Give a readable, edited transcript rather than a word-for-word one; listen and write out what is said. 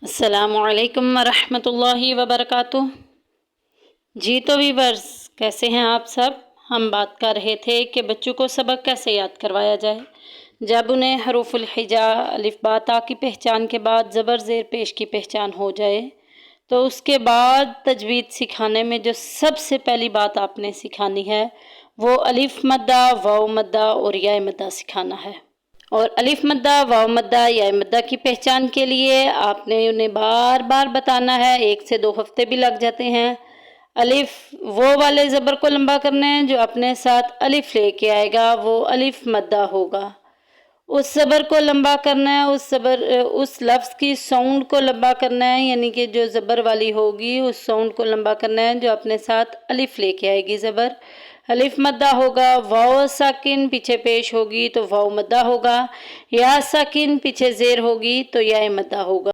السلام علیکم ورحمۃ اللہ وبرکاتہ۔ جی تو ویورز، کیسے ہیں آپ سب؟ ہم بات کر رہے تھے کہ بچوں کو سبق کیسے یاد کروایا جائے جب انہیں حروف الہجا الف با تا کی پہچان کے بعد زبر زیر پیش کی پہچان ہو جائے تو اس کے بعد تجوید سکھانے میں جو سب سے پہلی بات آپ نے سکھانی ہے وہ الف مدہ، واو مدہ اور یا مدہ سکھانا ہے۔ اور الف مدہ، واو مدہ، یا مدہ کی پہچان کے لیے آپ نے انہیں بار بار بتانا ہے، 1 سے 2 ہفتے بھی لگ جاتے ہیں۔ الف وہ والے زبر کو لمبا کرنا ہے جو اپنے ساتھ الف لے کے آئے گا، وہ الف مدہ ہوگا۔ اس زبر کو لمبا کرنا ہے، اس لفظ کی ساؤنڈ کو لمبا کرنا ہے، یعنی کہ جو زبر والی ہوگی اس ساؤنڈ کو لمبا کرنا ہے جو اپنے ساتھ الف لے کے آئے گی زبر۔ الف مدہ ہوگا، واو ساکن پیچھے پیش ہوگی تو واو مدہ ہوگا، یا ساکن پیچھے زیر ہوگی تو یا مدہ ہوگا۔